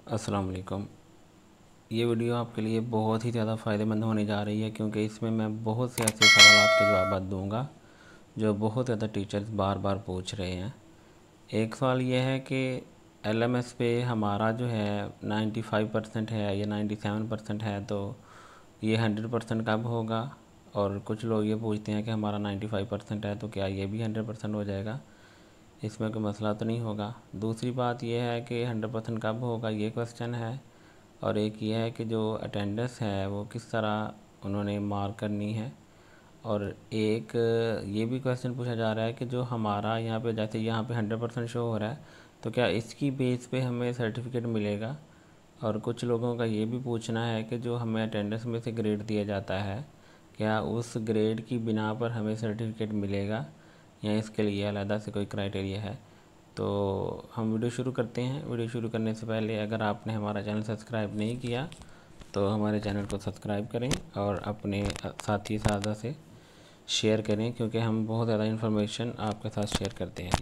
अस्सलाम वालेकुम। ये वीडियो आपके लिए बहुत ही ज़्यादा फ़ायदेमंद होने जा रही है क्योंकि इसमें मैं बहुत से ऐसे सवाल के जवाब दूंगा जो बहुत ज़्यादा टीचर्स बार बार पूछ रहे हैं। एक सवाल ये है कि एलएमएस पे हमारा जो है 95% है या 97% है, तो ये 100% कब होगा। और कुछ लोग ये पूछते हैं कि हमारा 95% है, तो क्या ये भी 100% हो जाएगा। इसमें कोई मसला तो नहीं होगा। दूसरी बात यह है कि 100% कब होगा, ये क्वेश्चन है। और एक ये है कि जो अटेंडेंस है वो किस तरह उन्होंने मार्क करनी है। और एक ये भी क्वेश्चन पूछा जा रहा है कि जो हमारा यहाँ पे जैसे यहाँ पे 100% शो हो रहा है, तो क्या इसकी बेस पे हमें सर्टिफिकेट मिलेगा। और कुछ लोगों का ये भी पूछना है कि जो हमें अटेंडेंस में से ग्रेड दिया जाता है, क्या उस ग्रेड की बिना पर हमें सर्टिफिकेट मिलेगा या इसके लिए अलग से कोई क्राइटेरिया है। तो हम वीडियो शुरू करते हैं। वीडियो शुरू करने से पहले अगर आपने हमारा चैनल सब्सक्राइब नहीं किया तो हमारे चैनल को सब्सक्राइब करें और अपने साथी साझा से शेयर करें, क्योंकि हम बहुत ज़्यादा इन्फॉर्मेशन आपके साथ शेयर करते हैं।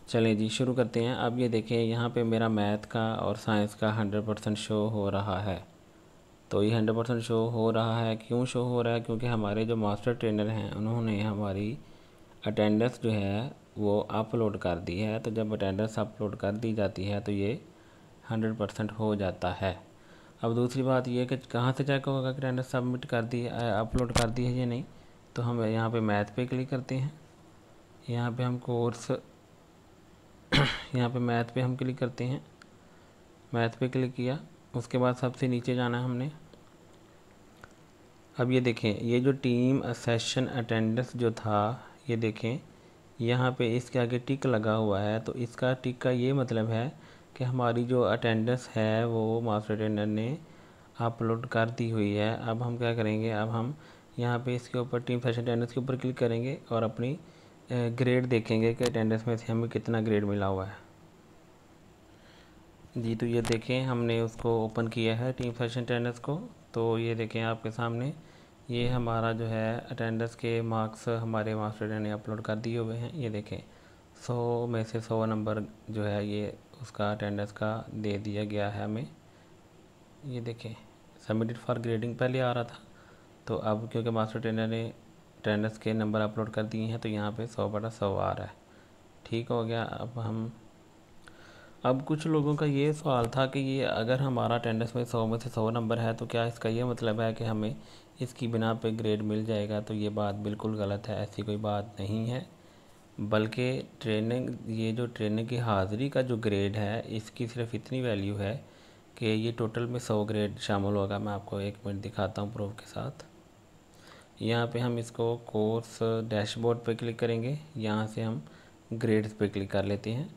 चलें जी, शुरू करते हैं। अब ये देखें, यहाँ पे मेरा मैथ का और साइंस का 100% शो हो रहा है। तो ये 100% शो हो रहा है, क्यों शो हो रहा है? क्योंकि हमारे जो मास्टर ट्रेनर हैं उन्होंने हमारी अटेंडेंस जो है वो अपलोड कर दी है। तो जब अटेंडेंस अपलोड कर दी जाती है तो ये 100% हो जाता है। अब दूसरी बात ये कि कहाँ से चेक होगा कि अटेंडेंस सबमिट कर दी अपलोड कर दी है या नहीं। तो हम यहाँ पे मैथ पे क्लिक करते हैं। यहाँ पे हम कोर्स यहाँ पे मैथ पे हम क्लिक करते हैं। मैथ पे क्लिक किया, उसके बाद सबसे नीचे जाना है हमने। अब ये देखें, ये जो टीम सेशन अटेंडेंस जो था, ये देखें यहाँ पे इसके आगे टिक लगा हुआ है। तो इसका टिक का ये मतलब है कि हमारी जो अटेंडेंस है वो मास्टर ट्रेनर ने अपलोड कर दी हुई है। अब हम क्या करेंगे, अब हम यहाँ पे इसके ऊपर टीम सेशन अटेंडेंस के ऊपर क्लिक करेंगे और अपनी ग्रेड देखेंगे कि अटेंडेंस में से हमें कितना ग्रेड मिला हुआ है। जी, तो ये देखें, हमने उसको ओपन किया है टीम सेशन अटेंडेंस को। तो ये देखें आपके सामने, ये हमारा जो है अटेंडेंस के मार्क्स हमारे मास्टर ने अपलोड कर दिए हुए हैं। ये देखें 100 में से 100 नंबर जो है ये उसका अटेंडेंस का दे दिया गया है हमें। ये देखें सबमिटेड फॉर ग्रेडिंग पहले आ रहा था, तो अब क्योंकि मास्टर ट्रेनर ने अटेंडेंस के नंबर अपलोड कर दिए हैं तो यहाँ पे 100/100 आ रहा है। ठीक हो गया। अब कुछ लोगों का ये सवाल था कि ये अगर हमारा अटेंडेंस में 100 में से 100 नंबर है तो क्या इसका ये मतलब है कि हमें इसकी बिना पे ग्रेड मिल जाएगा। तो ये बात बिल्कुल गलत है, ऐसी कोई बात नहीं है। बल्कि ये जो ट्रेनिंग की हाज़िरी का जो ग्रेड है इसकी सिर्फ इतनी वैल्यू है कि ये टोटल में 100 ग्रेड शामिल होगा। मैं आपको 1 मिनट दिखाता हूँ प्रूफ के साथ। यहाँ पे हम इसको कोर्स डैशबोर्ड पे क्लिक करेंगे, यहाँ से हम ग्रेड्स पे क्लिक कर लेते हैं।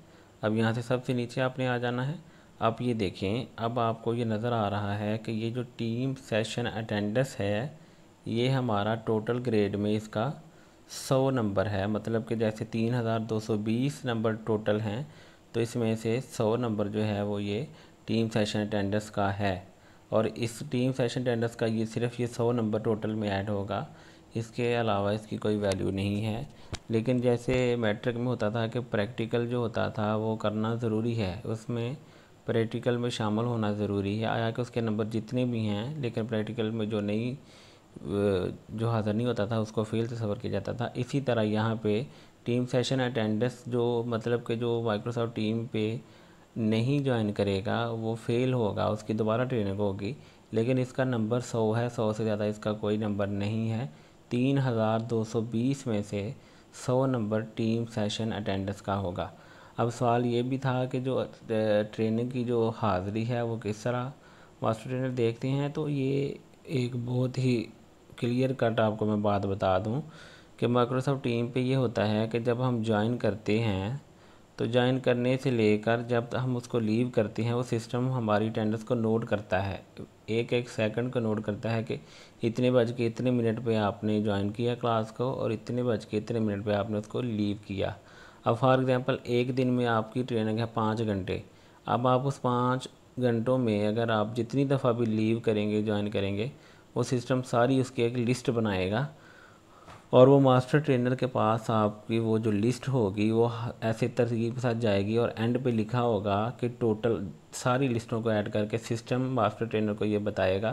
अब यहाँ से सबसे नीचे आपने आ जाना है। अब ये देखें, अब आपको ये नज़र आ रहा है कि ये जो टीम सेशन अटेंडेंस है ये हमारा टोटल ग्रेड में इसका 100 नंबर है। मतलब कि जैसे 3220 नंबर टोटल हैं, तो इसमें से 100 नंबर जो है वो ये टीम सेशन अटेंडेंस का है। और इस टीम सेशन अटेंडेंस का ये सिर्फ ये 100 नंबर टोटल में ऐड होगा, इसके अलावा इसकी कोई वैल्यू नहीं है। लेकिन जैसे मैट्रिक में होता था कि प्रैक्टिकल जो होता था वो करना ज़रूरी है, उसमें प्रैक्टिकल में शामिल होना ज़रूरी है। आया कि उसके नंबर जितने भी हैं, लेकिन प्रैक्टिकल में जो हाज़िर नहीं होता था उसको फेल तस्वर किया जाता था। इसी तरह यहाँ पे टीम सेशन अटेंडेंस जो मतलब कि जो माइक्रोसॉफ्ट टीम पे नहीं ज्वाइन करेगा वो फेल होगा, उसकी दोबारा ट्रेनिंग होगी। लेकिन इसका नंबर 100 है, 100 से ज़्यादा इसका कोई नंबर नहीं है। 3220 में से 100 नंबर टीम सेशन अटेंडेंस का होगा। अब सवाल ये भी था कि जो ट्रेनिंग की जो हाज़िरी है वो किस तरह मास्टर ट्रेनर देखते हैं। तो ये एक बहुत ही क्लियर कट आपको मैं बात बता दूं कि माइक्रोसॉफ्ट टीम पे ये होता है कि जब हम ज्वाइन करते हैं तो ज्वाइन करने से लेकर जब हम उसको लीव करते हैं वो सिस्टम हमारी अटेंडेंस को नोट करता है, एक एक सेकंड को नोट करता है कि इतने बज के इतने मिनट पे आपने ज्वाइन किया क्लास को और इतने बज के इतने मिनट पे आपने उसको लीव किया। अब फॉर एग्ज़ाम्पल एक दिन में आपकी ट्रेनिंग है 5 घंटे। अब आप उस 5 घंटों में अगर आप जितनी दफ़ा भी लीव करेंगे ज्वाइन करेंगे, वो सिस्टम सारी उसकी एक लिस्ट बनाएगा और वो मास्टर ट्रेनर के पास आपकी वो जो लिस्ट होगी वो ऐसे तरतीब के साथ जाएगी और एंड पे लिखा होगा कि टोटल सारी लिस्टों को ऐड करके सिस्टम मास्टर ट्रेनर को ये बताएगा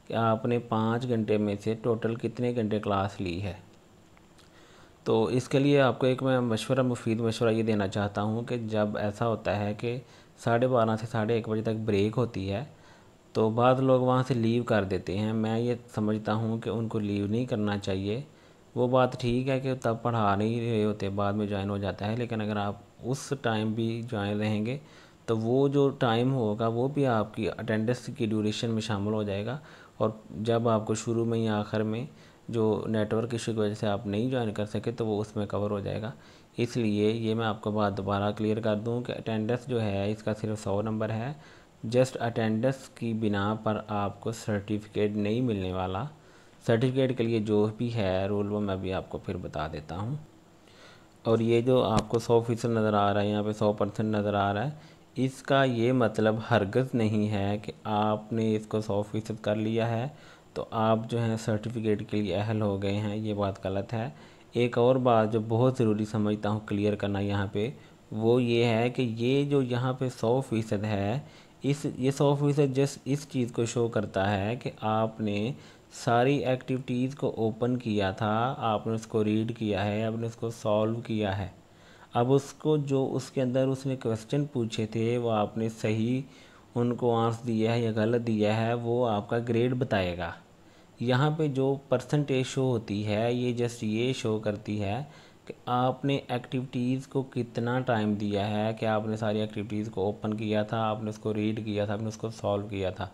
कि आपने 5 घंटे में से टोटल कितने घंटे क्लास ली है। तो इसके लिए आपको एक मैं मुफीद मशवरा ये देना चाहता हूँ कि जब ऐसा होता है कि 12:30 से 1:30 बजे तक ब्रेक होती है तो बाद लोग वहाँ से लीव कर देते हैं। मैं ये समझता हूँ कि उनको लीव नहीं करना चाहिए। वो बात ठीक है कि तब पढ़ा नहीं रहे होते, बाद में ज्वाइन हो जाता है, लेकिन अगर आप उस टाइम भी ज्वाइन रहेंगे तो वो जो टाइम होगा वो भी आपकी अटेंडेंस की ड्यूरेशन में शामिल हो जाएगा। और जब आपको शुरू में या आखिर में जो नेटवर्क इशू की वजह से आप नहीं ज्वाइन कर सके तो वो उसमें कवर हो जाएगा। इसलिए ये मैं आपको बात दोबारा क्लियर कर दूं कि अटेंडेंस जो है इसका सिर्फ 100 नंबर है। जस्ट अटेंडेंस की बिना पर आपको सर्टिफिकेट नहीं मिलने वाला। सर्टिफिकेट के लिए जो भी है रूल वो मैं भी आपको फिर बता देता हूँ। और ये जो आपको 100% नज़र आ रहा है, यहाँ पे 100% नज़र आ रहा है, इसका ये मतलब हरगज़ नहीं है कि आपने इसको 100% कर लिया है तो आप जो हैं सर्टिफिकेट के लिए अहल हो गए हैं। ये बात गलत है। एक और बात जो बहुत ज़रूरी समझता हूँ क्लियर करना यहाँ पे, वो ये है कि ये जो यहाँ पे 100% है, ये 100% जस्ट इस चीज़ को शो करता है कि आपने सारी एक्टिविटीज़ को ओपन किया था, आपने उसको रीड किया है, आपने उसको सॉल्व किया है। अब उसको जो उसके अंदर उसने क्वेश्चन पूछे थे वो आपने सही उनको आंसर दिया है या गलत दिया है, वो आपका ग्रेड बताएगा। यहाँ पे जो परसेंटेज शो होती है ये जस्ट ये शो करती है कि आपने एक्टिविटीज़ को कितना टाइम दिया है, कि आपने सारी एक्टिविटीज़ को ओपन किया था, आपने उसको रीड किया था, आपने उसको सॉल्व किया था,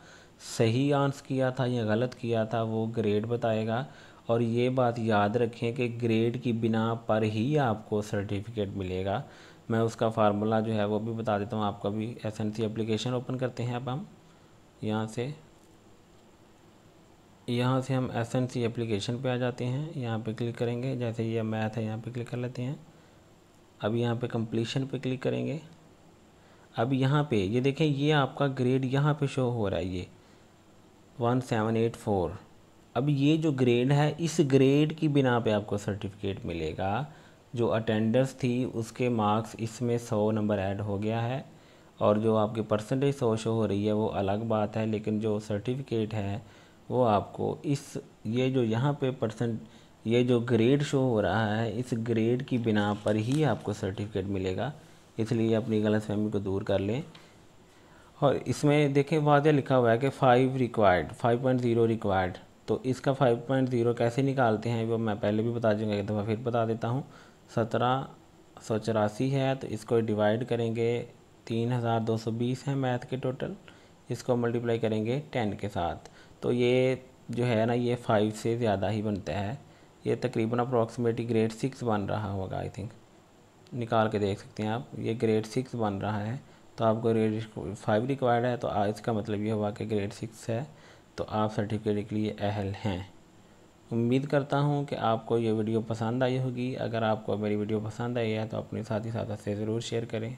सही आंसर किया था या गलत किया था, वो ग्रेड बताएगा। और ये बात याद रखें कि ग्रेड की बिना पर ही आपको सर्टिफिकेट मिलेगा। मैं उसका फार्मूला जो है वो भी बता देता हूँ आपको। भी एसएनसी एप्लीकेशन ओपन करते हैं। अब हम यहाँ से हम एसएनसी एप्लीकेशन पे आ जाते हैं। यहाँ पे क्लिक करेंगे, जैसे ये मैथ है यहाँ पे क्लिक कर लेते हैं। अब यहाँ पे कंप्लीशन पे क्लिक करेंगे। अब यहाँ पे ये देखें, ये आपका ग्रेड यहाँ पे शो हो रहा है, ये 1784। अब ये जो ग्रेड है, इस ग्रेड की बिना पे आपको सर्टिफिकेट मिलेगा। जो अटेंडेंस थी उसके मार्क्स इसमें 100 नंबर ऐड हो गया है, और जो आपकी परसेंटेज 100 शो हो रही है वो अलग बात है, लेकिन जो सर्टिफिकेट है वो आपको ये जो यहाँ पे ये जो ग्रेड शो हो रहा है, इस ग्रेड की बिना पर ही आपको सर्टिफिकेट मिलेगा। इसलिए अपनी गलतफहमी को दूर कर लें। और इसमें देखें वाज़ेह लिखा हुआ है कि 5.0 रिक्वायर्ड। तो इसका 5.0 कैसे निकालते हैं वो मैं पहले भी बता दूँगा, एक दफ़ा फिर बता देता हूँ। 1784 है तो इसको डिवाइड करेंगे, 3220 है मैथ के टोटल, इसको मल्टीप्लाई करेंगे 10 के साथ। तो ये जो है ना, ये 5 से ज़्यादा ही बनता है। ये तकरीबन अप्रॉक्सीमेटली ग्रेड 6 बन रहा होगा, आई थिंक। निकाल के देख सकते हैं आप, ये ग्रेड 6 बन रहा है। तो आपको ग्रेड 5 रिक्वायर्ड है, तो इसका मतलब ये हुआ कि ग्रेड 6 है, तो आप सर्टिफिकेट के लिए अहल हैं। उम्मीद करता हूँ कि आपको ये वीडियो पसंद आई होगी। अगर आपको मेरी वीडियो पसंद आई है तो अपने साथी से ज़रूर शेयर करें।